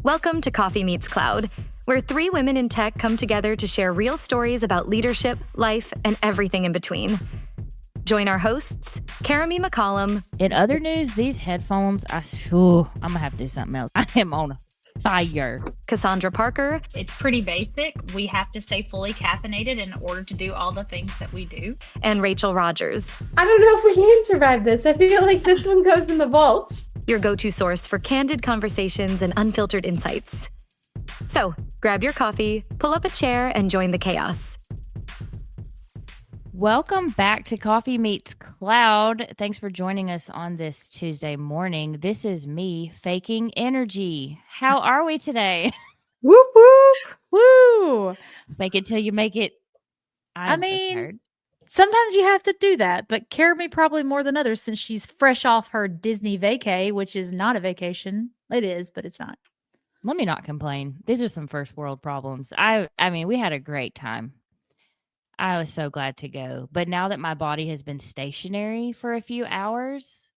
Welcome to Coffee Meets Cloud, where three women in tech come together to share real stories about leadership, life, and everything in between. Join our hosts, Karami McCollum. In other news, these headphones, I'm going to have to do something else. I am on fire. Cassandra Parker. It's pretty basic. We have to stay fully caffeinated in order to do all the things that we do. And Rachel Rogers. I don't know if we can survive this. I feel like this one goes in the vault. Your go-to source for candid conversations and unfiltered insights. So, grab your coffee, pull up a chair, and join the chaos. Welcome back to Coffee Meets Cloud. Thanks for joining us on this Tuesday morning. This is me, Faking Energy. How are we today? Whoop, whoop, woo. Fake it till you make it. I mean, sometimes you have to do that, but Karami probably more than others since she's fresh off her Disney vacay, which is not a vacation. It is, but it's not. Let me not complain. These are some first world problems. I mean, we had a great time. I was so glad to go. But now that my body has been stationary for a few hours,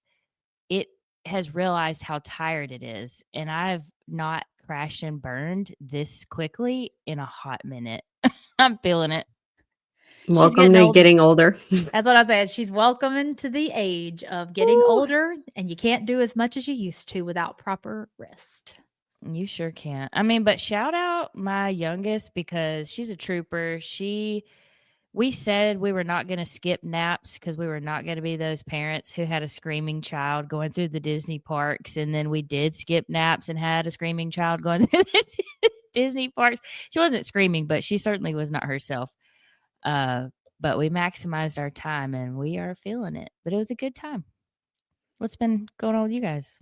it has realized how tired it is. And I've not crashed and burned this quickly in a hot minute. I'm feeling it. Welcome to getting older. That's what I said. She's welcoming to the age of getting older, and you can't do as much as you used to without proper rest. You sure can't. I mean, but shout out my youngest because she's a trooper. We said we were not going to skip naps because we were not going to be those parents who had a screaming child going through the Disney parks. And then we did skip naps and had a screaming child going through the Disney parks. She wasn't screaming, but she certainly was not herself. But we maximized our time and we are feeling it. But it was a good time. What's been going on with you guys?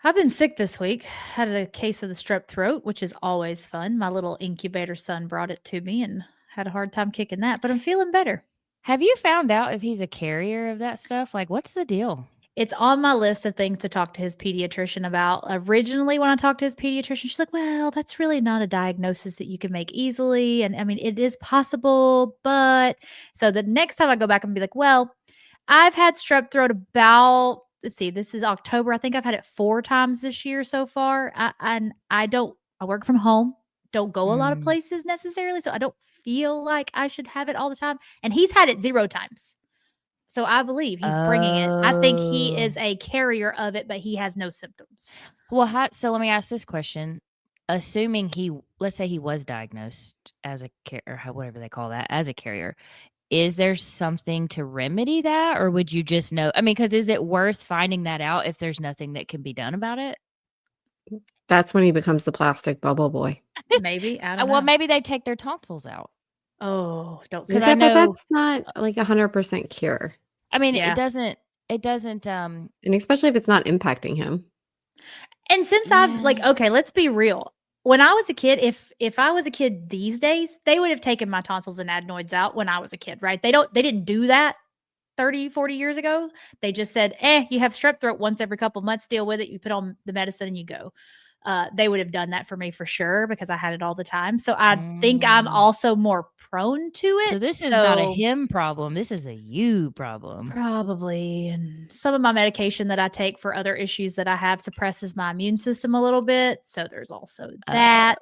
I've been sick this week. Had a case of the strep throat, which is always fun. My little incubator son brought it to me and had a hard time kicking that, but I'm feeling better. Have you found out if he's a carrier of that stuff? Like, what's the deal? It's on my list of things to talk to his pediatrician about. Originally, when I talked to his pediatrician, she's like, well, that's really not a diagnosis that you can make easily. And I mean, it is possible, but so the next time I go back and be like, well, I've had strep throat about, let's see, this is October. I think I've had it 4 times this year so far. I work from home, don't go a lot of places necessarily. So I don't feel like I should have it all the time. And he's had it 0 times. So I believe he's bringing it. I think he is a carrier of it, but he has no symptoms. Well, so let me ask this question. Assuming let's say he was diagnosed as a carrier, or whatever they call that, as a carrier, is there something to remedy that? Or would you just know? I mean, because is it worth finding that out if there's nothing that can be done about it? That's when he becomes the plastic bubble boy. Maybe. I don't know. Well, maybe they take their tonsils out. Oh, don't say that. I know, but that's not like 100% cure. I mean, it doesn't, and especially if it's not impacting him. And since I've like, okay, let's be real. When I was a kid, if I was a kid these days, they would have taken my tonsils and adenoids out when I was a kid, right? They didn't do that 30, 40 years ago. They just said, you have strep throat once every couple months, deal with it. You put on the medicine and you go. They would have done that for me for sure because I had it all the time. So I think I'm also more prone to it. So this is not a him problem. This is a you problem. Probably. And some of my medication that I take for other issues that I have suppresses my immune system a little bit. So there's also that.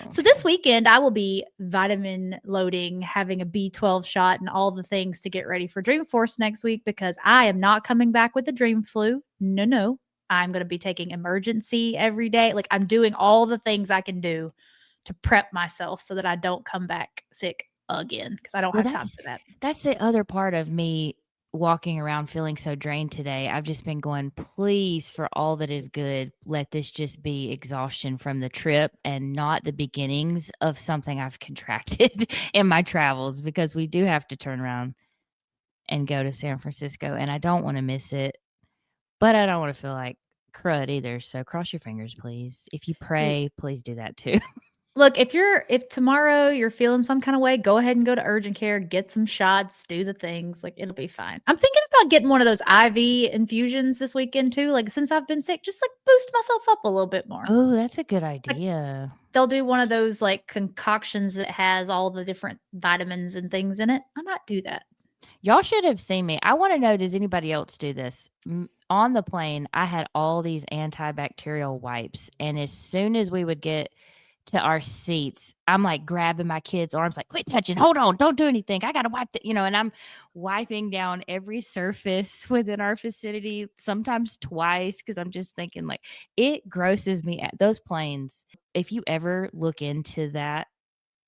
So this weekend I will be vitamin loading, having a B12 shot and all the things to get ready for Dreamforce next week because I am not coming back with the dream flu. No. I'm going to be taking emergency every day. Like I'm doing all the things I can do to prep myself so that I don't come back sick again because I don't have time for that. That's the other part of me walking around feeling so drained today. I've just been going, please, for all that is good, let this just be exhaustion from the trip and not the beginnings of something I've contracted in my travels because we do have to turn around and go to San Francisco and I don't want to miss it. But I don't want to feel like crud either. So cross your fingers, please. If you pray, please do that too. Look, if tomorrow you're feeling some kind of way, go ahead and go to urgent care, get some shots, do the things. Like it'll be fine. I'm thinking about getting one of those IV infusions this weekend too. Like since I've been sick, just like boost myself up a little bit more. Oh, that's a good idea. Like, they'll do one of those like concoctions that has all the different vitamins and things in it. I might do that. Y'all should have seen me. I want to know, does anybody else do this? On the plane, I had all these antibacterial wipes. And as soon as we would get to our seats, I'm like grabbing my kids' arms, like, quit touching, hold on, don't do anything. I got to wipe and I'm wiping down every surface within our vicinity, sometimes twice, because I'm just thinking, like, it grosses me at those planes. If you ever look into that,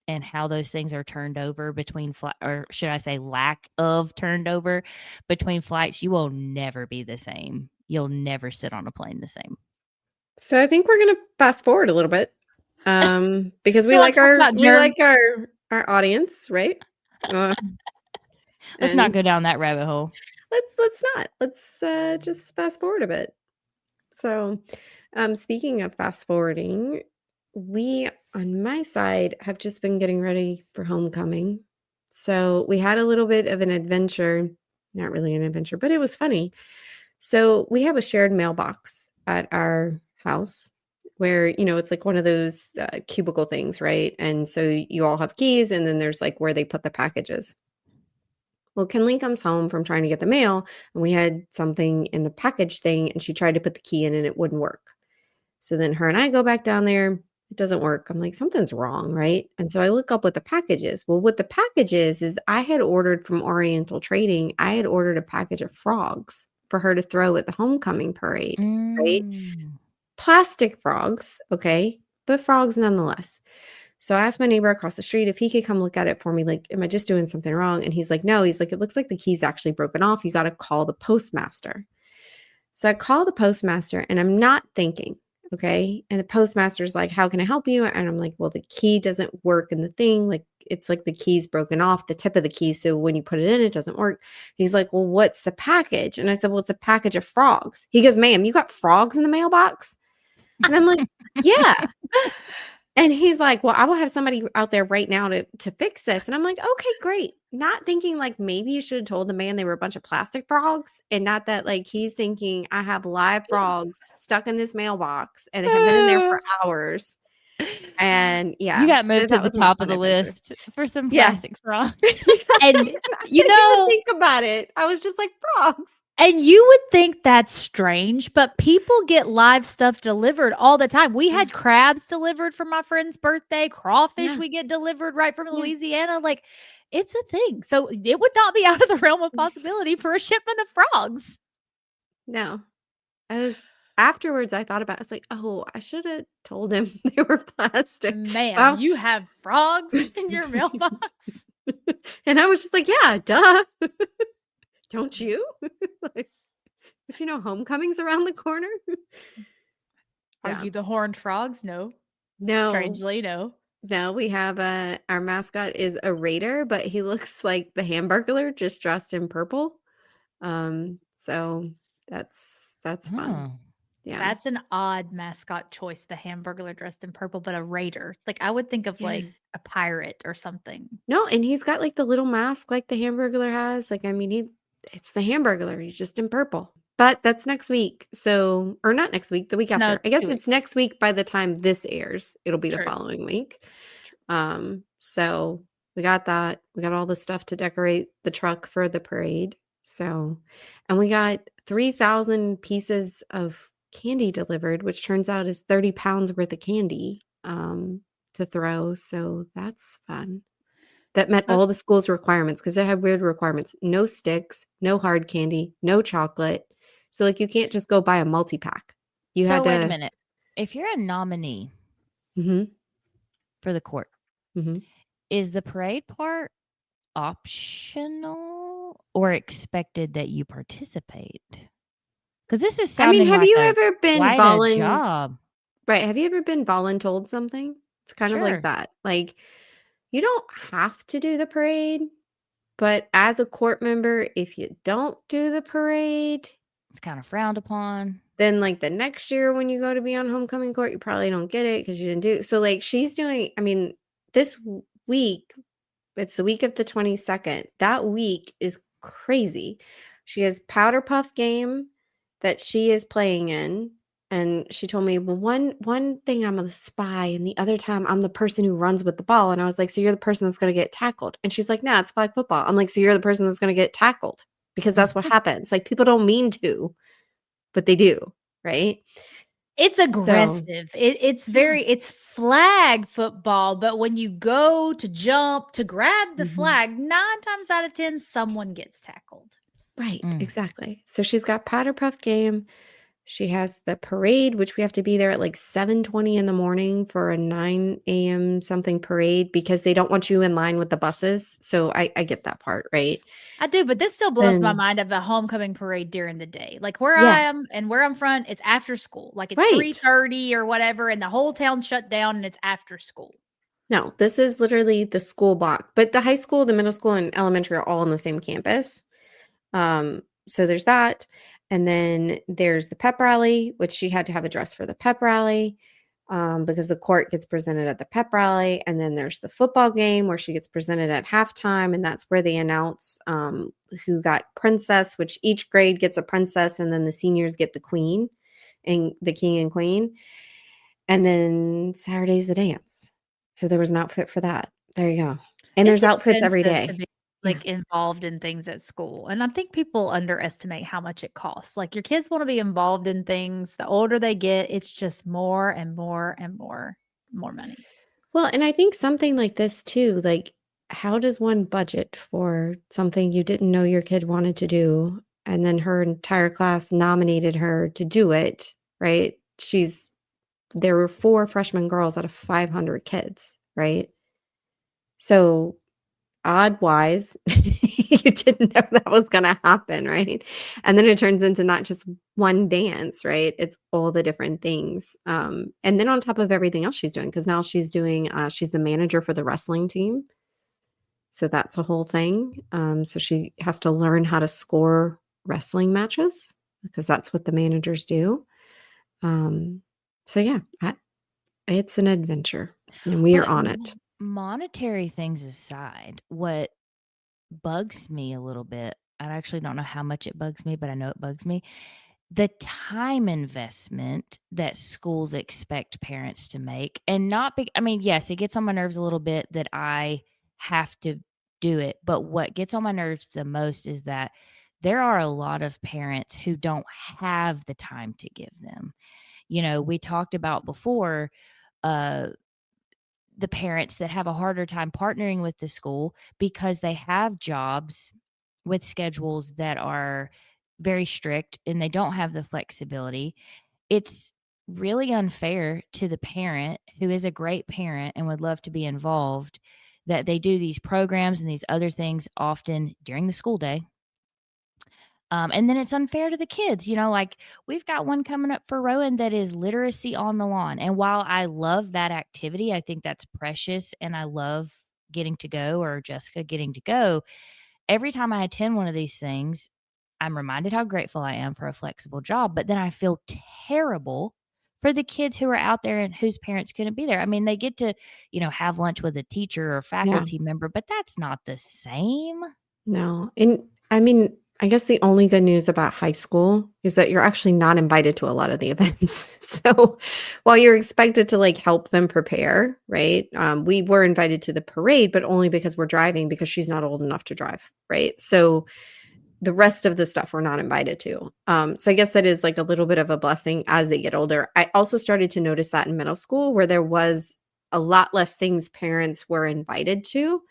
and how those things are turned over between or should I say lack of turned over between flights, you will never be the same. You'll never sit on a plane the same. So I think we're gonna fast forward a little bit, because we You wanna like talk about germs? our audience, right? Let's not go down that rabbit hole. Let's not. Let's just fast forward a bit. So, speaking of fast forwarding, we on my side have just been getting ready for homecoming. So we had a little bit of an adventure, not really an adventure, but it was funny. So we have a shared mailbox at our house where, it's like one of those cubicle things, right? And so you all have keys, and then there's like where they put the packages. Well, Kinley comes home from trying to get the mail, and we had something in the package thing, and she tried to put the key in and it wouldn't work. So then her and I go back down there. It doesn't work. I'm like, something's wrong, right? And so I look up what the package is. Well, what the package is I had ordered from Oriental Trading, I had ordered a package of frogs for her to throw at the homecoming parade, right? Plastic frogs, okay, but frogs nonetheless. So I asked my neighbor across the street if he could come look at it for me. Like, am I just doing something wrong? And he's like, no. He's like, it looks like the key's actually broken off. You got to call the postmaster. So I call the postmaster, and I'm not thinking, okay? And the postmaster's like, how can I help you? And I'm like, well, the key doesn't work in the thing. Like, it's like the key's broken off, the tip of the key. So when you put it in, it doesn't work. He's like, well, what's the package? And I said, well, it's a package of frogs. He goes, ma'am, you got frogs in the mailbox? And I'm like, yeah. And he's like, well, I will have somebody out there right now to fix this. And I'm like, okay, great. Not thinking like maybe you should have told the man they were a bunch of plastic frogs, and not that like he's thinking I have live frogs stuck in this mailbox and they have been in there for hours. And yeah, you got moved to the top of the adventure list for some plastic frogs. And I didn't even think about it. I was just like, frogs. And you would think that's strange, but people get live stuff delivered all the time. We had crabs delivered for my friend's birthday, crawfish we get delivered right from Louisiana. Like, it's a thing. So it would not be out of the realm of possibility for a shipment of frogs. No. Afterwards, I thought about it. I was like, oh, I should have told him they were plastic. Man, you have frogs in your mailbox? And I was just like, yeah, duh. Don't you? Like, but homecoming's around the corner. Are you the horned frogs? No. Strangely, no. No, we have our mascot is a raider, but he looks like the Hamburglar, just dressed in purple. So that's fun. Yeah. That's an odd mascot choice, the Hamburglar dressed in purple, but a raider. Like, I would think of like a pirate or something. No, and he's got like the little mask like the Hamburglar has. Like, I mean, it's the Hamburglar. He's just in purple. But that's next week. So, or not next week, the week after. I guess it's next week by the time this airs. It'll be the following week. So we got that. We got all the stuff to decorate the truck for the parade. So, and we got 3,000 pieces of candy delivered, which turns out is 30 pounds worth of candy to throw. So that's fun. That met all the school's requirements, because they had weird requirements. No sticks, no hard candy, no chocolate. So like you can't just go buy a multi-pack. You had to wait a minute. If you're a nominee for the court, is the parade part optional or expected that you participate? Because this is sounding have like you ever been job. Right. Have you ever been voluntold something? It's kind of like that. Like, you don't have to do the parade, but as a court member, if you don't do the parade, it's kind of frowned upon. Then like the next year when you go to be on homecoming court, you probably don't get it because you didn't do. So like she's doing, this week, it's the week of the 22nd. That week is crazy. She has Powder Puff game that she is playing in. And she told me, well, one thing I'm a spy, and the other time I'm the person who runs with the ball. And I was like, so you're the person that's going to get tackled? And she's like, nah, it's flag football. I'm like, so you're the person that's going to get tackled because that's what happens. Like people don't mean to, but they do, right? It's So aggressive. It's very yes. it's flag football, but when you go to jump to grab the Mhm. flag, 9 times out of 10, someone gets tackled. Right, Mm. exactly. So she's got powder puff game. She has the parade, which we have to be there at like 7:20 in the morning for a 9 a.m. something parade because they don't want you in line with the buses. So I get that part, right? I do, but this still blows my And mind of a homecoming parade during the day. Like where I yeah, am and where I'm from, it's after school. Like it's right. 3:30 or whatever, and the whole town shut down and it's after school. No, this is literally the school block. But the high school, the middle school, and elementary are all on the same campus. So there's that. And then there's the pep rally, which she had to have a dress for the pep rally because the court gets presented at the pep rally. And then there's the football game where she gets presented at halftime. And that's where they announce who got princess, which each grade gets a princess. And then the seniors get the queen and the king and queen. And then Saturday's the dance. So there was an outfit for that. There you go. And It's there's outfits every expensive to day. be Yeah. like involved in things at school. And I think people underestimate how much it costs. Like your kids want to be involved in things. The older they get, it's just more and more and more money. Well, and I think something like this too, like how does one budget for something you didn't know your kid wanted to do? And then her entire class nominated her to do it, right? There were 4 freshman girls out of 500 kids, right? So odd wise, you didn't know that was going to happen, right? And then it turns into not just one dance, right? It's all the different things. And then on top of everything else she's doing, because now she's doing, she's the manager for the wrestling team. So that's a whole thing. So she has to learn how to score wrestling matches because that's what the managers do. So yeah, it's an adventure and we are But on it. monetary things aside, what bugs me a little bit, I actually don't know how much it bugs me, but I know it bugs me. The time investment that schools expect parents to make, and not big. I mean, yes, it gets on my nerves a little bit that I have to do it. But what gets on my nerves the most is that there are a lot of parents who don't have the time to give them. We talked about before, uh, the parents that have a harder time partnering with the school because they have jobs with schedules that are very strict and they don't have the flexibility. It's really unfair to the parent who is a great parent and would love to be involved that they do these programs and these other things often during the school day. And then it's unfair to the kids. Like we've got one coming up for Rowan that is literacy on the lawn. And while I love that activity, I think that's precious and I love getting to go, or Jessica getting to go. Every time I attend one of these things, I'm reminded how grateful I am for a flexible job. But then I feel terrible for the kids who are out there and whose parents couldn't be there. I mean, they get to, have lunch with a teacher or Yeah. faculty member, but that's not the same. No. And I mean, I guess the only good news about high school is that you're actually not invited to a lot of the events. So while you're expected to like help them prepare, right? We were invited to the parade, but only because we're driving because she's not old enough to drive, right? So the rest of the stuff we're not invited to. So I guess that is like a little bit of a blessing as they get older. I also started to notice that in middle school where there was a lot less things parents were invited to.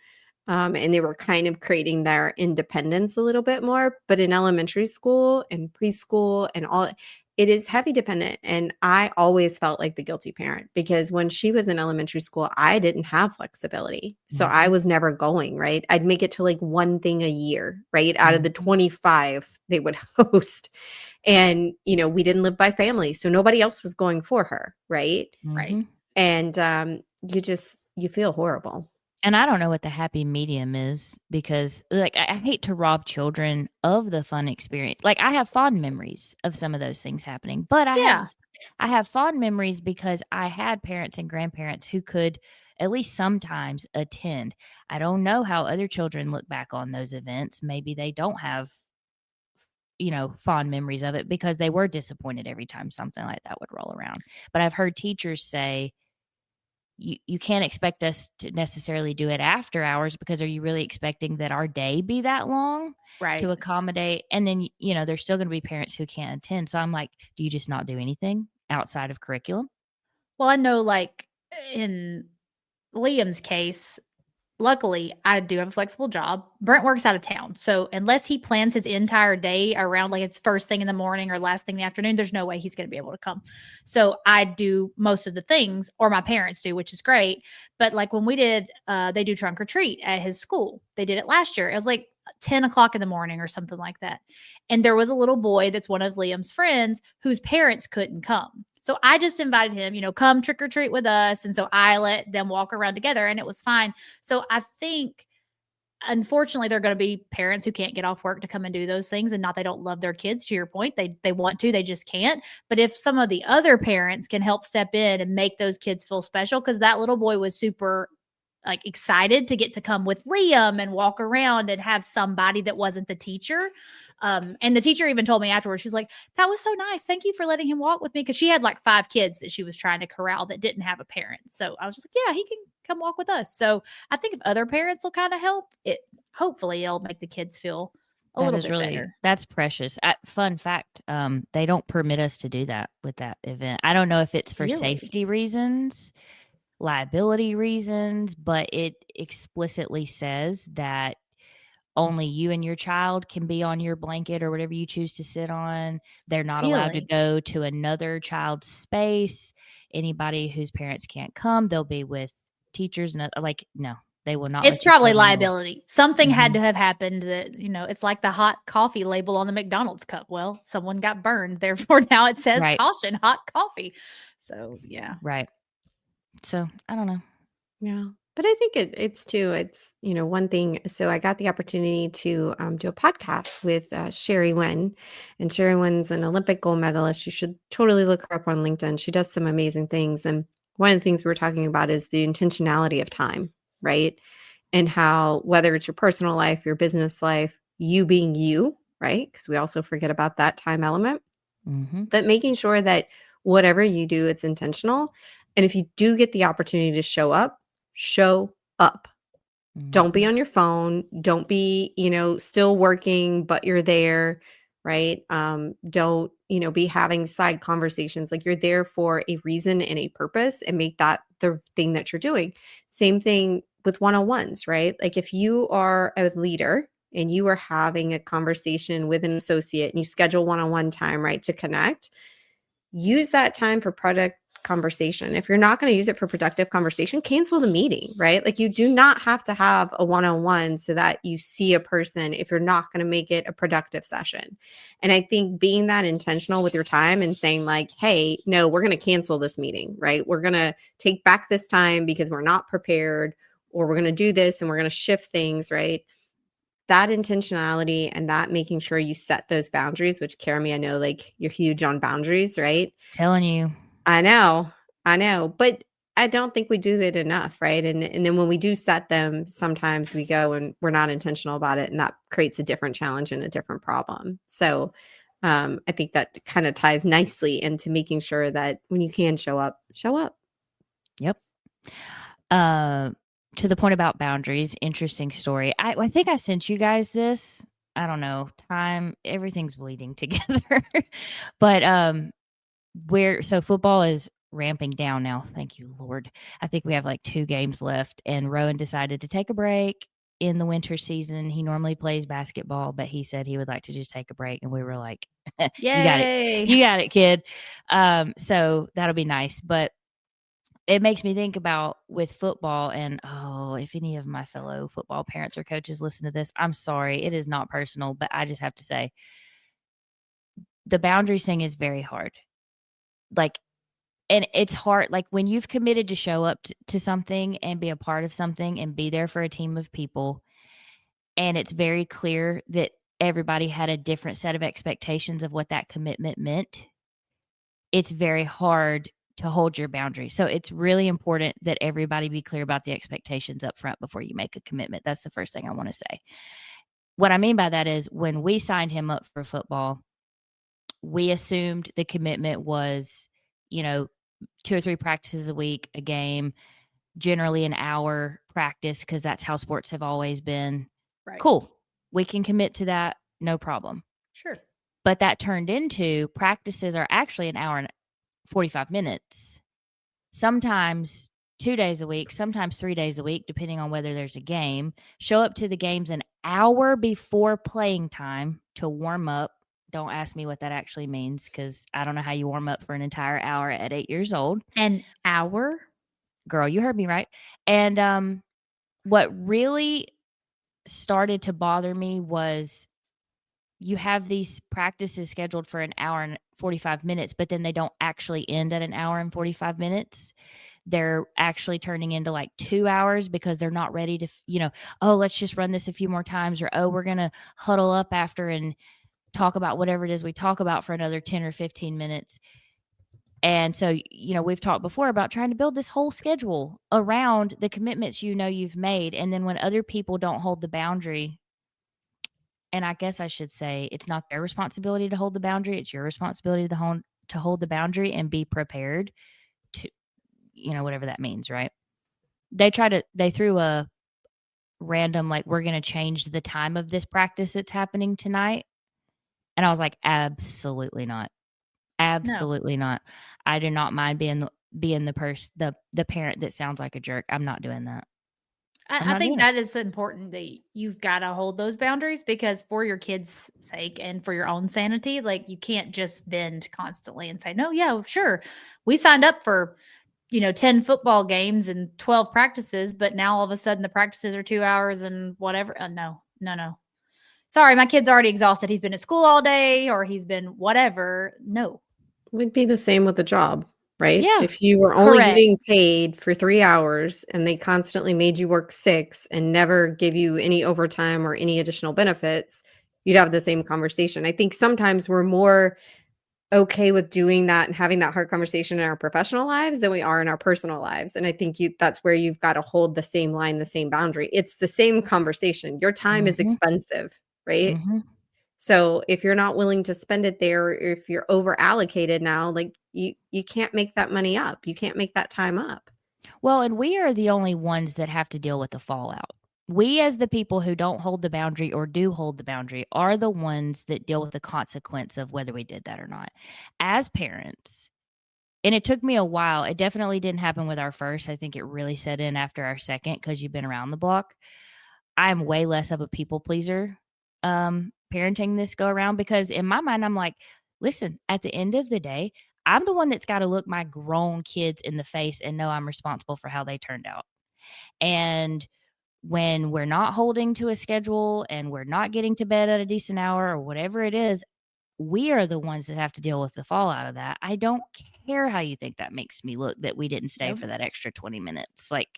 And they were kind of creating their independence a little bit more. But in elementary school and preschool and all, it is heavy dependent. And I always felt like the guilty parent because when she was in elementary school, I didn't have flexibility. So I was never going, right? I'd make it to like one thing a year, right? Out of the 25 they would host. And, we didn't live by family. So nobody else was going for her, right? Right. And you feel horrible. And I don't know what the happy medium is because, like, I hate to rob children of the fun experience. Like, I have fond memories of some of those things happening, but I have fond memories because I had parents and grandparents who could at least sometimes attend. I don't know how other children look back on those events. Maybe they don't have fond memories of it because they were disappointed every time something like that would roll around. But I've heard teachers say, you can't expect us to necessarily do it after hours because are you really expecting that our day be that long Right. to accommodate? And then, there's still going to be parents who can't attend. So I'm like, do you just not do anything outside of curriculum? Well, I know, like, in Liam's case, luckily, I do have a flexible job. Brent works out of town. So unless he plans his entire day around like it's first thing in the morning or last thing in the afternoon, there's no way he's going to be able to come. So I do most of the things, or my parents do, which is great. But like when we did, they do trunk or treat at his school. They did it last year. It was like 10 o'clock in the morning or something like that. And there was a little boy that's one of Liam's friends whose parents couldn't come. So I just invited him, come trick or treat with us. And so I let them walk around together and it was fine. So I think, unfortunately, there are going to be parents who can't get off work to come and do those things. And not they don't love their kids, to your point. They want to, they just can't. But if some of the other parents can help step in and make those kids feel special, because that little boy was super excited to get to come with Liam and walk around and have somebody that wasn't the teacher. And the teacher even told me afterwards, she's like, that was so nice. Thank you for letting him walk with me. Cause she had like 5 kids that she was trying to corral that didn't have a parent. So I was just like, yeah, he can come walk with us. So I think if other parents will kind of help it, hopefully it'll make the kids feel a little bit better. That's precious. Fun fact. They don't permit us to do that with that event. I don't know if it's for safety reasons, liability reasons, but it explicitly says that only you and your child can be on your blanket or whatever you choose to sit on. They're not allowed to go to another child's space. Anybody whose parents can't come, they'll be with teachers. And no, they will not. It's probably liability. Something had to have happened that, it's like the hot coffee label on the McDonald's cup. Well, someone got burned. Therefore, now it says caution, hot coffee. So, yeah. Right. So, I don't know. Yeah. But I think it's one thing. So I got the opportunity to do a podcast with Sherry Wynn. And Sherry Wynn's an Olympic gold medalist. You should totally look her up on LinkedIn. She does some amazing things. And one of the things we were talking about is the intentionality of time, right? And how, whether it's your personal life, your business life, you being you, right? Because we also forget about that time element. Mm-hmm. But making sure that whatever you do, it's intentional. And if you do get the opportunity to show up, show up. Mm-hmm. Don't be on your phone. Don't be, still working, but you're there, right? Don't, be having side conversations. Like, you're there for a reason and a purpose, and make that the thing that you're doing. Same thing with one-on-ones, right? Like, if you are a leader and you are having a conversation with an associate and you schedule one-on-one time, right, to connect, use that time for product conversation. If you're not going to use it for productive conversation, cancel the meeting, right? Like, you do not have to have a one-on-one so that you see a person if you're not going to make it a productive session. And I think being that intentional with your time and saying like, hey, no, we're going to cancel this meeting, right? We're going to take back this time because we're not prepared, or we're going to do this and we're going to shift things, right? That intentionality and that making sure you set those boundaries, which Karami, I know like you're huge on boundaries, right? Telling you. I know, but I don't think we do that enough, right? And then when we do set them, sometimes we go and we're not intentional about it, and that creates a different challenge and a different problem. So I think that kind of ties nicely into making sure that when you can show up, show up. Yep. To the point about boundaries, interesting story. I think I sent you guys this. I don't know. Everything's bleeding together. But so football is ramping down now. Thank you, Lord. I think we have like 2 games left, and Rowan decided to take a break in the winter season. He normally plays basketball, but he said he would like to just take a break, and we were like, Yay. You got it, kid. So that'll be nice. But it makes me think about with football, and if any of my fellow football parents or coaches listen to this, I'm sorry. It is not personal, but I just have to say the boundaries thing is very hard. And it's hard, like when you've committed to show up to something and be a part of something and be there for a team of people, and it's very clear that everybody had a different set of expectations of what that commitment meant. It's very hard to hold your boundaries. So it's really important that everybody be clear about the expectations up front before you make a commitment. That's the first thing I want to say. what I mean by that is when we signed him up for football, we assumed the commitment was, 2 or 3 practices a week, a game, generally an hour practice, because that's how sports have always been. Right. Cool. We can commit to that, no problem. Sure. But that turned into practices are actually an hour and 45 minutes. Sometimes 2 days a week, sometimes 3 days a week, depending on whether there's a game. Show up to the games an hour before playing time to warm up. Don't ask me what that actually means, because I don't know how you warm up for an entire hour at 8 years old. An hour? Girl, you heard me right. And what really started to bother me was you have these practices scheduled for an hour and 45 minutes, but then they don't actually end at an hour and 45 minutes. They're actually turning into like 2 hours because they're not ready to, oh, let's just run this a few more times, or, oh, we're going to huddle up after and talk about whatever it is we talk about for another 10 or 15 minutes. And so, we've talked before about trying to build this whole schedule around the commitments you've made. And then when other people don't hold the boundary, and I guess I should say it's not their responsibility to hold the boundary, it's your responsibility to hold the boundary and be prepared to, whatever that means, right? They threw a random, like, we're going to change the time of this practice that's happening tonight. And I was like, absolutely not. Absolutely not. I do not mind being the parent that sounds like a jerk. I'm not doing that. I think that is important that you've got to hold those boundaries, because for your kids' sake and for your own sanity, like, you can't just bend constantly and say, no, yeah, sure. We signed up for, 10 football games and 12 practices, but now all of a sudden the practices are 2 hours and whatever. No. Sorry, my kid's already exhausted. He's been at school all day, or he's been whatever. No. It would be the same with a job, right? Yeah. If you were only Correct. getting paid for 3 hours and they constantly made you work 6 and never give you any overtime or any additional benefits, you'd have the same conversation. I think sometimes we're more okay with doing that and having that hard conversation in our professional lives than we are in our personal lives. And I think that's where you've got to hold the same line, the same boundary. It's the same conversation. Your time is expensive, right? Mm-hmm. So if you're not willing to spend it there, or if you're over allocated now, like, you can't make that money up. You can't make that time up. Well, and we are the only ones that have to deal with the fallout. We, as the people who don't hold the boundary or do hold the boundary, are the ones that deal with the consequence of whether we did that or not. As parents, and it took me a while. It definitely didn't happen with our first. I think it really set in after our second, because you've been around the block. I'm way less of a people pleaser parenting this go around, because in my mind, I'm like, listen, at the end of the day, I'm the one that's got to look my grown kids in the face and know I'm responsible for how they turned out. And when we're not holding to a schedule and we're not getting to bed at a decent hour or whatever it is, we are the ones that have to deal with the fallout of that. I don't care how you think that makes me look, that we didn't stay for that extra 20 minutes. Like,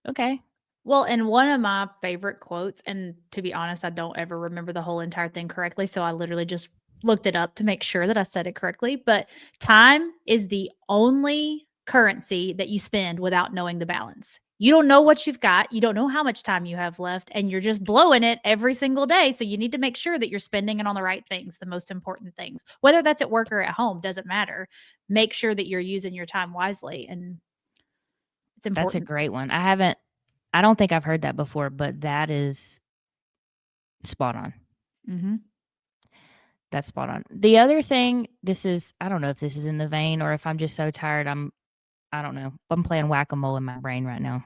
okay. Well, and one of my favorite quotes, and to be honest, I don't ever remember the whole entire thing correctly, so I literally just looked it up to make sure that I said it correctly, but time is the only currency that you spend without knowing the balance. You don't know what you've got. You don't know how much time you have left, and you're just blowing it every single day. So you need to make sure that you're spending it on the right things, the most important things. Whether that's at work or at home, doesn't matter. Make sure that you're using your time wisely, and it's important. That's a great one. I don't think I've heard that before, but that is spot on. Mm-hmm. That's spot on. The other thing, I don't know if this is in the vein or if I'm just so tired. I don't know. I'm playing whack-a-mole in my brain right now.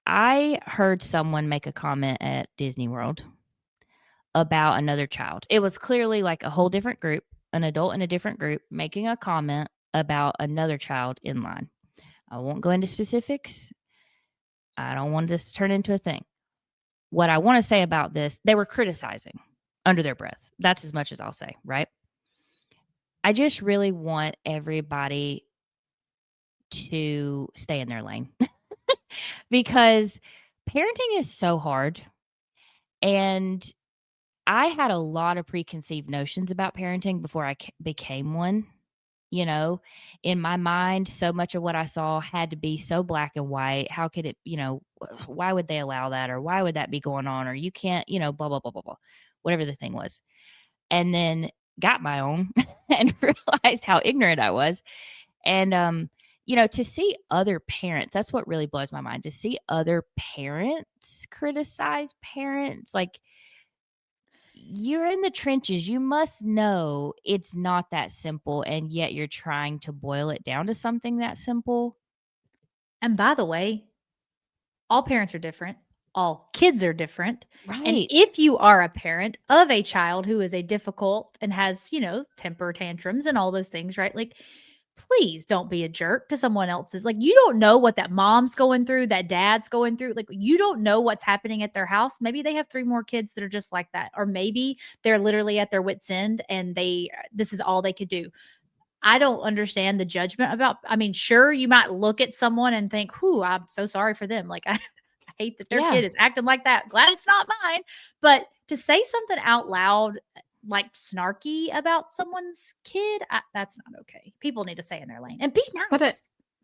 I heard someone make a comment at Disney World about another child. It was clearly like a whole different group, an adult in a different group, making a comment about another child in line. I won't go into specifics. I don't want this to turn into a thing. What I want to say about this, they were criticizing under their breath. That's as much as I'll say, right? I just really want everybody to stay in their lane because parenting is so hard. And I had a lot of preconceived notions about parenting before I became one. You know, in my mind, so much of what I saw had to be so black and white. How could it, why would they allow that? Or why would that be going on? Or you can't, blah, blah, blah, blah, blah, whatever the thing was. And then got my own and realized how ignorant I was. And, to see other parents, that's what really blows my mind. To see other parents criticize parents, like, you're in the trenches. You must know it's not that simple, and yet you're trying to boil it down to something that simple. And by the way, all parents are different. All kids are different. And Right. if you are a parent of a child who is a difficult and has, temper tantrums and all those things, right? Like, please don't be a jerk to someone else's. Like, you don't know what that mom's going through, that dad's going through. Like, you don't know what's happening at their house. Maybe they have 3 more kids that are just like that. Or maybe they're literally at their wits' end and this is all they could do. I don't understand the judgment about, sure, you might look at someone and think, whew, I'm so sorry for them. Like, I hate that their Yeah. kid is acting like that. Glad it's not mine. But to say something out loud, like snarky about someone's kid, that's not okay. People need to stay in their lane and be nice.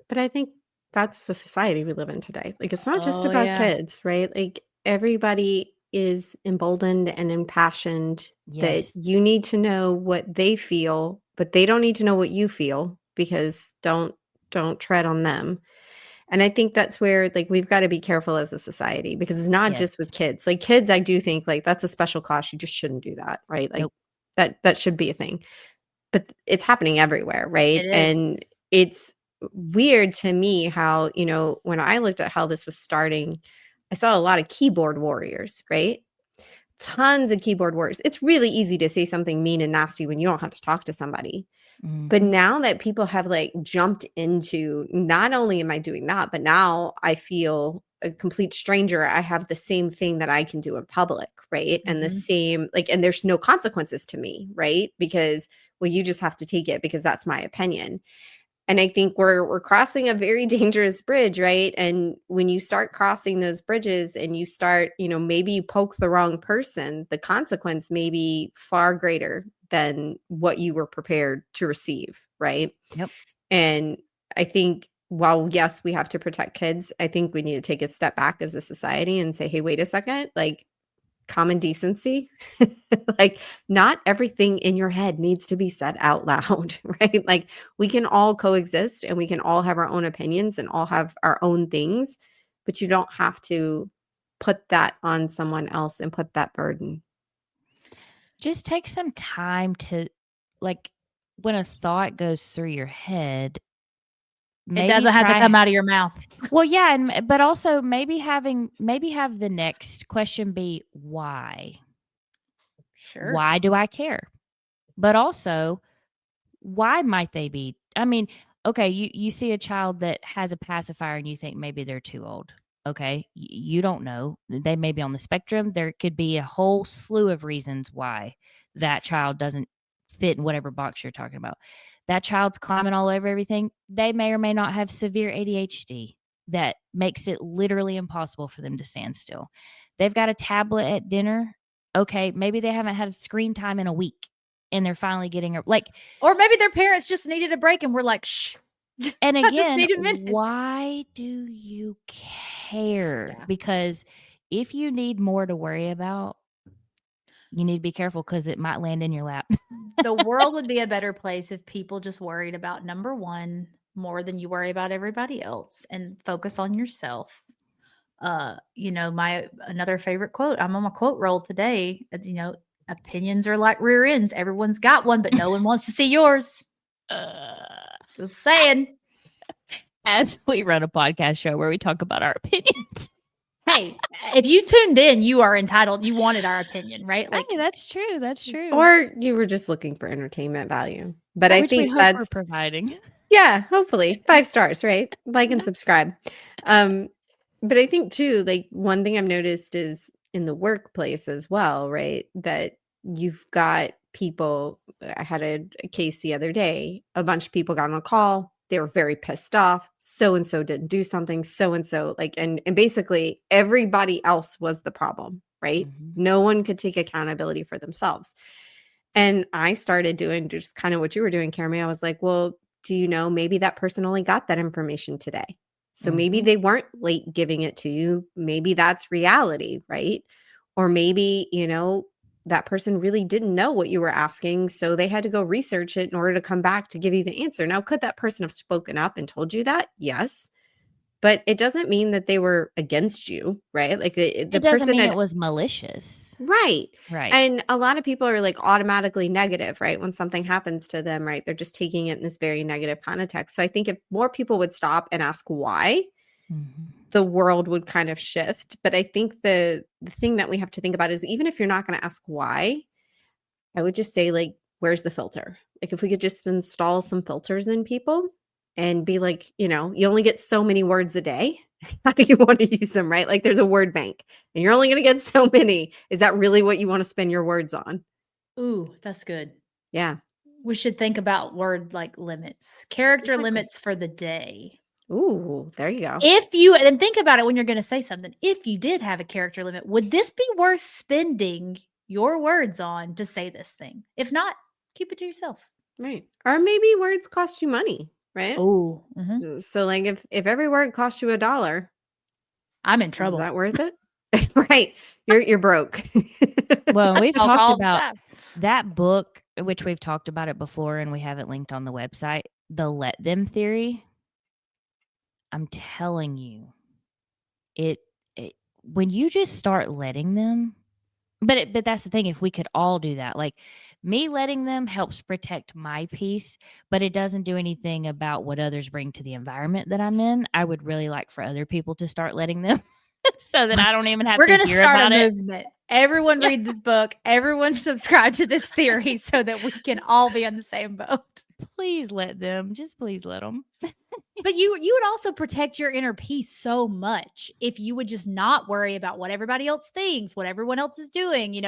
But I think that's the society we live in today. Like, it's not just Oh, about yeah. kids, right? Like, everybody is emboldened and impassioned that Yes. you need to know what they feel, but they don't need to know what you feel, because don't tread on them. And I think that's where, like, we've got to be careful as a society, because it's not just Yes. with kids. Like, kids, I do think, like, that's a special class. You just shouldn't do that, right? Like, Nope. that should be a thing. But it's happening everywhere, right? It is. And it's weird to me how, when I looked at how this was starting, I saw a lot of keyboard warriors, right? Tons of keyboard warriors. It's really easy to say something mean and nasty when you don't have to talk to somebody. But Mhm. now that people have, like, jumped into, not only am I doing that, but now I feel a complete stranger. I have the same thing that I can do in public, right? And the Mhm. same, like, and there's no consequences to me, right? Because, well, you just have to take it because that's my opinion. And I think we're crossing a very dangerous bridge, right? And when you start crossing those bridges and you start, maybe you poke the wrong person, the consequence may be far greater than what you were prepared to receive, right? Yep. And I think, while yes, we have to protect kids, I think we need to take a step back as a society and say, hey, wait a second, like, common decency. Like, not everything in your head needs to be said out loud, right? Like, we can all coexist and we can all have our own opinions and all have our own things, but you don't have to put that on someone else and put that burden. Just take some time to, like, when a thought goes through your head, It doesn't have to come out of your mouth. Well, yeah, but also maybe have the next question be why? Sure. Why do I care? But also, why might they be? I mean, okay, you see a child that has a pacifier and you think maybe they're too old. Okay, you don't know. They may be on the spectrum. There could be a whole slew of reasons why that child doesn't fit in whatever box you're talking about. That child's climbing all over everything. They may or may not have severe ADHD that makes it literally impossible for them to stand still. They've got a tablet at dinner. Okay, maybe they haven't had screen time in a week and they're finally getting Or maybe their parents just needed a break and we're like, shh. and I just again, need a minute. why do you care? Yeah. Because if you need more to worry about, you need to be careful because it might land in your lap. The world would be a better place if people just worried about number one more than you worry about everybody else and focus on yourself. My another favorite quote, I'm on my quote roll today. Opinions are like rear ends. Everyone's got one, but no one wants to see yours. Just saying. As we run a podcast show where we talk about our opinions. Hey, if you tuned in, you are entitled. You wanted our opinion, right? Like, hey, that's true. That's true. Or you were just looking for entertainment value. But I which we think hope that's we're providing. Yeah, hopefully 5 stars, right? Like and subscribe. But I think too, like, one thing I've noticed is in the workplace as well, right? That you've got people. I had a case the other day. A bunch of people got on a call. They were very pissed off. So and so didn't do something. So and so, like, and basically everybody else was the problem, right? Mhm. No one could take accountability for themselves. And I started doing just kind of what you were doing, Jeremy. I was like, well, do you know, maybe that person only got that information today. So maybe they weren't late giving it to you. Maybe that's reality, right? Or maybe, that person really didn't know what you were asking. So they had to go research it in order to come back to give you the answer. Now, could that person have spoken up and told you that? Yes. But it doesn't mean that they were against you, right? Like the It doesn't person mean had, it was malicious. right. Right. And a lot of people are like automatically negative, right? When something happens to them, right? They're just taking it in this very negative context. So I think if more people would stop and ask why, the world would kind of shift. But I think the thing that we have to think about is even if you're not going to ask why, I would just say, like, where's the filter? Like, if we could just install some filters in people and be like, you only get so many words a day. How do you want to use them, right? Like, there's a word bank and you're only going to get so many. Is that really what you want to spend your words on? Ooh, that's good. Yeah. We should think about word like limits, character Exactly. limits for the day. Ooh, there you go. And think about it when you're going to say something. If you did have a character limit, would this be worth spending your words on to say this thing? If not, keep it to yourself. Right. Or maybe words cost you money, right? Oh, So like if every word costs you $1, I'm in trouble. is that worth it? Right. You're broke. Well, we've talk talked all the about time. that book, which we've talked about it before, and we have it linked on the website, the let them theory. I'm telling you, it when you just start letting them, but that's the thing. If we could all do that, like me letting them helps protect my peace, but it doesn't do anything about what others bring to the environment that I'm in. I would really like for other people to start letting them, so that I don't even have We're to going to hear start about a it. movement. Everyone read this book. Everyone subscribe to this theory so that we can all be on the same boat. Please let them. Just please let them. But you would also protect your inner peace so much if you would just not worry about what everybody else thinks, what everyone else is doing.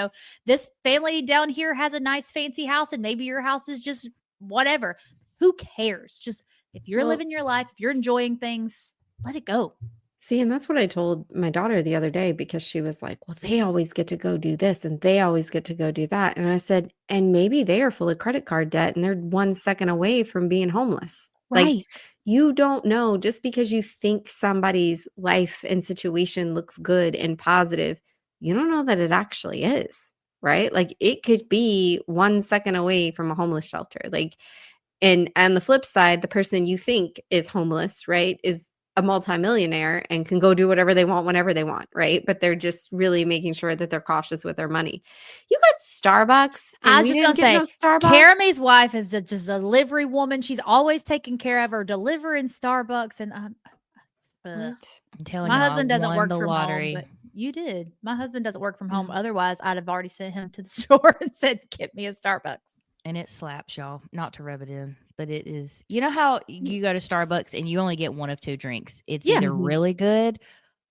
This family down here has a nice fancy house and maybe your house is just whatever. Who cares? Just if you're living your life, if you're enjoying things, let it go. See, and that's what I told my daughter the other day because she was like, well, they always get to go do this and they always get to go do that. And I said, and maybe they are full of credit card debt and they're 1 second away from being homeless. Right. Like, you don't know, just because you think somebody's life and situation looks good and positive, you don't know that it actually is, right? Like, it could be 1 second away from a homeless shelter. Like, and on the flip side, the person you think is homeless, right, is a multimillionaire and can go do whatever they want whenever they want, right? But they're just really making sure that they're cautious with their money. You got Starbucks, and I was we just didn't going get to say, no Starbucks. Karamie's wife is just a delivery woman. She's always taking care of her, delivering Starbucks. And I'm telling my you, husband doesn't work the from lottery. home, but you did. My husband doesn't work from home. Otherwise, I'd have already sent him to the store and said, get me a Starbucks. And it slaps, y'all. Not to rub it in, but it is. You know how you go to Starbucks and you only get one of two drinks? It's either really good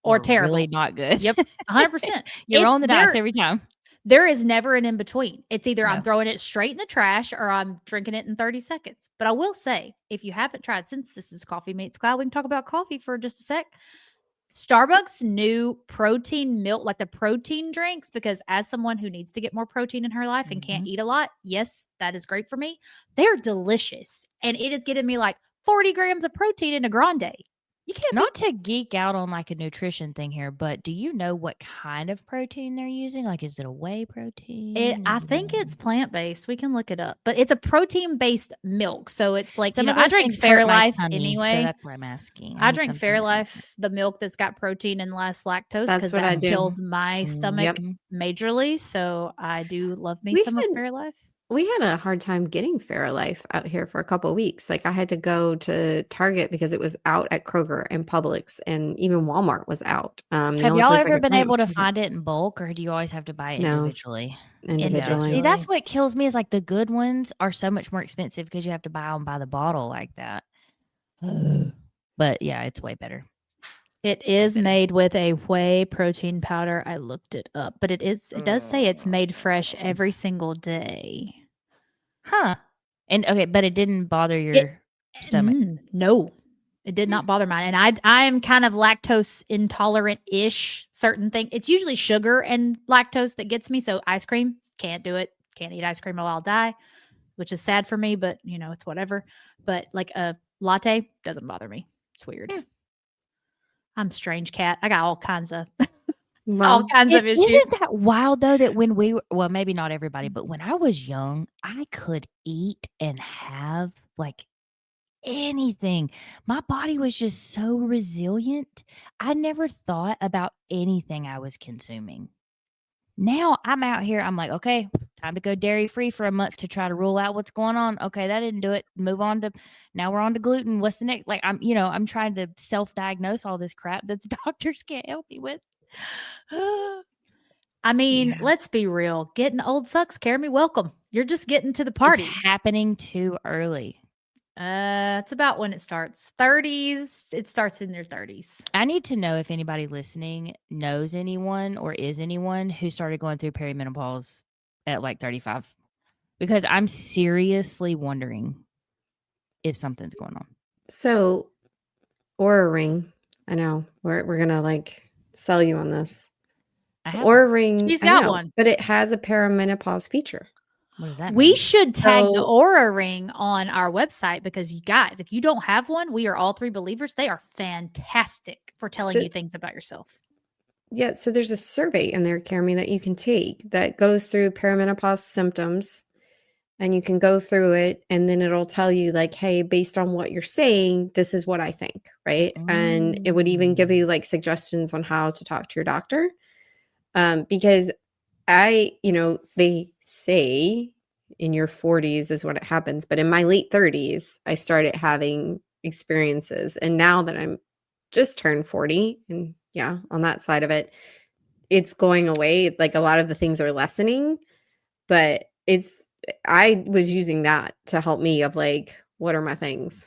or terrible. really not good. Yep, 100%. You're rolling the dice every time. There is never an in between. It's either No. I'm throwing it straight in the trash or I'm drinking it in 30 seconds. But I will say, if you haven't tried, since this is Coffee Meets Cloud, we can talk about coffee for just a sec. Starbucks new protein milk, like the protein drinks, because as someone who needs to get more protein in her life and can't eat a lot, yes, that is great for me. They're delicious. And it is getting me like 40 grams of protein in a grande. You can't Not to geek out on like a nutrition thing here, but do you know what kind of protein they're using? Like, is it a whey protein? I think it's plant-based. We can look it up. But it's a protein-based milk. So it's like, Some of I those drink things hurt my Fairlife tummy, anyway. So that's why I'm asking. I drink Fairlife, the milk that's got protein and less lactose, That's because what I that do. kills my stomach Mhm. majorly. So I do love me some of Fairlife. We had a hard time getting Fairlife out here for a couple of weeks. Like, I had to go to Target because it was out at Kroger and Publix, and even Walmart was out. Have only y'all place I ever could been find it able was to Target. find it in bulk, or do you always have to buy it No. individually? Individually. See, that's what kills me is like the good ones are so much more expensive because you have to buy them by the bottle like that. But yeah, it's way better. It is made with a whey protein powder. I looked it up, but it does say it's made fresh every single day. Huh. And okay, but it didn't bother your stomach. No, it did not bother mine. And I am kind of lactose intolerant-ish, certain thing. It's usually sugar and lactose that gets me. So ice cream, can't do it. can't eat ice cream or I'll die, which is sad for me, but it's whatever. But like a latte doesn't bother me. It's weird. I'm a strange cat. I got all kinds of Well, of issues. Isn't that wild though that when we were, well, maybe not everybody, but when I was young, I could eat and have like anything. My body was just so resilient. I never thought about anything I was consuming. Now I'm out here. I'm like, okay, time to go dairy free for a month to try to rule out what's going on. Okay, that didn't do it. Move on to now we're on to gluten. What's the next? Like I'm trying to self-diagnose all this crap that the doctors can't help me with. I mean, Yeah. let's be real. Getting old sucks. Carry welcome. You're just getting to the party. It's happening too early. It's about when it starts. 30s. It starts in your 30s. I need to know if anybody listening knows anyone or is anyone who started going through perimenopause at like 35, because I'm seriously wondering if something's going on. So, Aura Ring. I know we're gonna like sell you on this. I have Aura Ring. She's I got know, one. but it has a perimenopause feature. What does that mean? We should tag the So- Aura Ring on our website because you guys, if you don't have one, we are all three believers. They are fantastic for telling So- you things about yourself. Yeah, so there's a survey in there, Carmy, that you can take that goes through perimenopause symptoms, and you can go through it, and then it'll tell you like, hey, based on what you're saying, this is what I think, right? And it would even give you like suggestions on how to talk to your doctor. Because they say in your 40s is when it happens, but in my late 30s, I started having experiences. And now that I'm just turned 40, and yeah, on that side of it, it's going away. Like a lot of the things are lessening, but I was using that to help me of like, what are my things?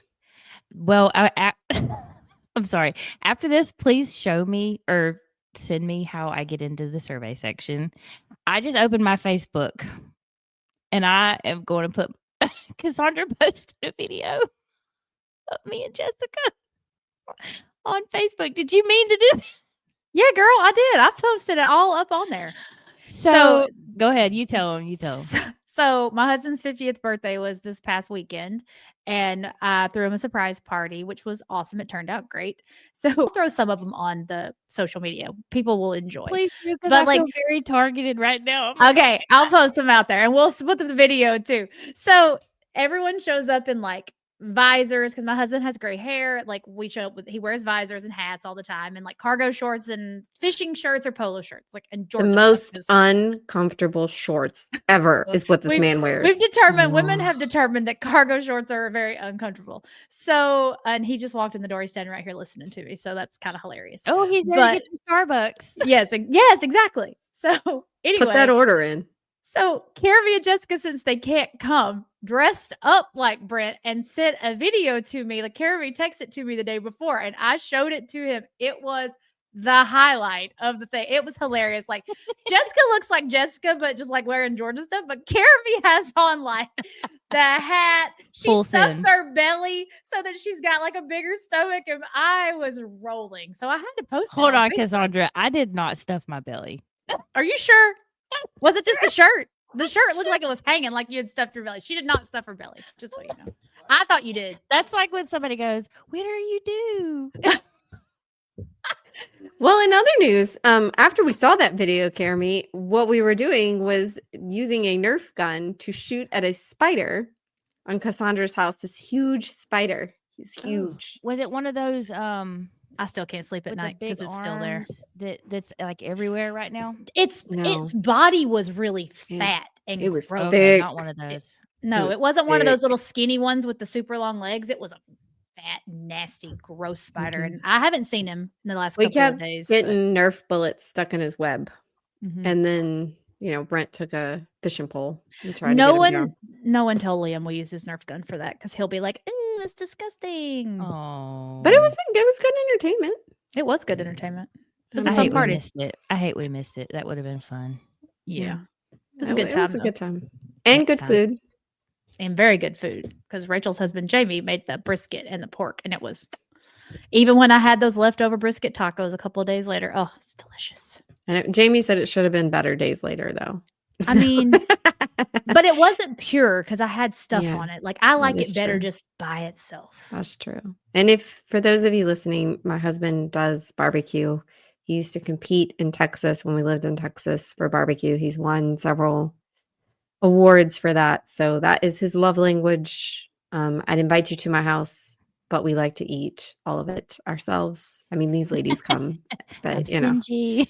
Well, I'm sorry. After this, please show me or send me how I get into the survey section. I just opened my Facebook and I am going to put Cassandra posted a video of me and Jessica on Facebook. Did you mean to do that? Yeah, girl, I did. I posted it all up on there. So go ahead. You tell them. You tell them. So my husband's 50th birthday was this past weekend, and I threw him a surprise party, which was awesome. It turned out great. So we'll throw some of them on the social media. People will enjoy. Please do, because But, I feel very targeted right now. I'm like, Okay, I'll post them out there, and we'll put the video too. So everyone shows up in like visors because my husband has gray hair. Like we show up with, he wears visors and hats all the time, and like cargo shorts and fishing shirts or polo shirts, like and The Georgia most flexes. uncomfortable shorts ever is what this man wears. We've determined, Oh. women have determined that cargo shorts are very uncomfortable. So, and he just walked in the door. He's standing right here listening to me. So that's kind of hilarious. oh, he's there to get to Starbucks. Yes, exactly. So anyway, Put that order in. so Carrie and Jessica, since they can't come, dressed up like Brent and sent a video to me. Like Carrie texted to me the day before, and I showed it to him. It was the highlight of the thing. It was hilarious. Like Jessica looks like Jessica, but just like wearing Georgia stuff. But Carrie has on like the hat. She Full stuffs send. her belly so that she's got like a bigger stomach. And I was rolling. So I had to post it Hold on, Facebook. Cassandra. I did not stuff my belly. Are you sure? Was it just the shirt? The shirt looked like it was hanging, like you had stuffed your belly. She did not stuff her belly, just so you know. I thought you did. That's like when somebody goes, "What are you do?" Well, in other news, after we saw that video, Carmy, what we were doing was using a Nerf gun to shoot at a spider on Cassandra's house. This huge spider. He's huge. Was it one of those I still can't sleep at with night the big because it's still there. arms that's like everywhere right now? Its No. body was really Yes. fat and It was gross. big. Okay, not one of those. No, was it wasn't one of those big. little skinny ones with the super long legs. It was a fat, nasty, gross spider, Mhm. and I haven't seen him in the last We couple of kept days. getting Nerf bullets stuck in his web. Mhm. And then, Brent took a fishing pole and tried no to get him no one tell Liam we use his Nerf gun for that because he'll be like, "Ooh, it's disgusting." Oh, But it was good entertainment. It was good entertainment. It was I a fun hate we party. missed it. I hate we missed it. That would have been fun. Yeah. It was a Oh, good It was time, a good time. And Next good time. food. and very good food because Rachel's husband Jamie made the brisket and the pork, and it was even when I had those leftover brisket tacos a couple of days later. Oh, it's delicious. And Jamie said it should have been better days later, though. I mean, but it wasn't pure because I had stuff Yeah, on it. Like I like is it better true. just by itself. That's true. And if for those of you listening, my husband does barbecue. He used to compete in Texas when we lived in Texas for barbecue. He's won several awards for that. So that is his love language. I'd invite you to my house, but we like to eat all of it ourselves. I mean, these ladies come, I'm but you know, stingy.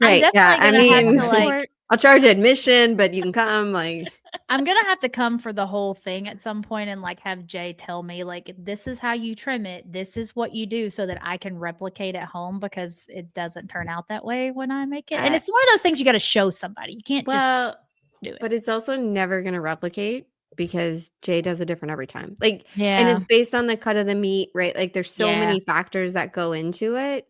right? Yeah, definitely I gonna have mean, to, like I'll charge admission, but you can come. Like, I'm gonna have to come for the whole thing at some point and like have Jay tell me like this is how you trim it, this is what you do, so that I can replicate at home because it doesn't turn out that way when I make it. And it's one of those things you got to show somebody. You can't just well, do it. but it's also never going to replicate because Jay does it different every time. Like, and Yeah. it's based on the cut of the meat, right? Like, there's so Yeah. many factors that go into it.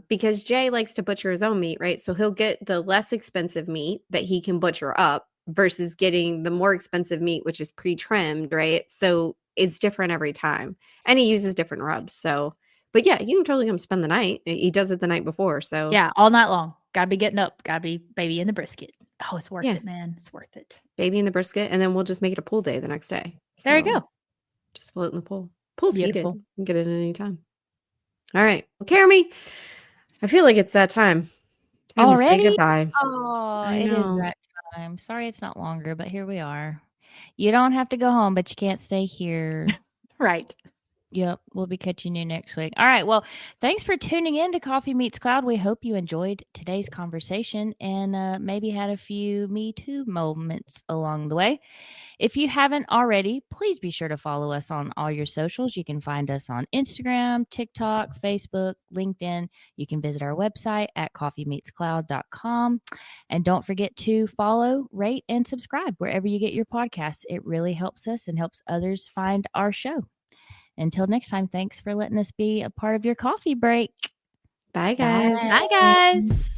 Because Jay likes to butcher his own meat, right? So he'll get the less expensive meat that he can butcher up versus getting the more expensive meat, which is pre-trimmed, right? So it's different every time, and he uses different rubs. So, but yeah, you can totally come spend the night. He does it the night before, so Yeah, all night long. Gotta be getting up. Gotta be baby in the brisket. Oh, it's worth Yeah. it, man. It's worth it. baby in the brisket, and then we'll just make it a pool day the next day. There you So go. just float in the pool. Pool's heated. Beautiful. You can get it at any time. All right. Well, Caramy, I feel like it's that time. Time to say Already? goodbye. Oh, I it is know. that time. Sorry it's not longer, but here we are. You don't have to go home, but you can't stay here. Right. Yep, we'll be catching you next week. All right. Well, thanks for tuning in to Coffee Meets Cloud. We hope you enjoyed today's conversation and maybe had a few Me Too moments along the way. If you haven't already, please be sure to follow us on all your socials. You can find us on Instagram, TikTok, Facebook, LinkedIn. You can visit our website at coffeemeetscloud.com. And don't forget to follow, rate, and subscribe wherever you get your podcasts. It really helps us and helps others find our show. Until next time, thanks for letting us be a part of your coffee break. Bye, guys. Bye, guys.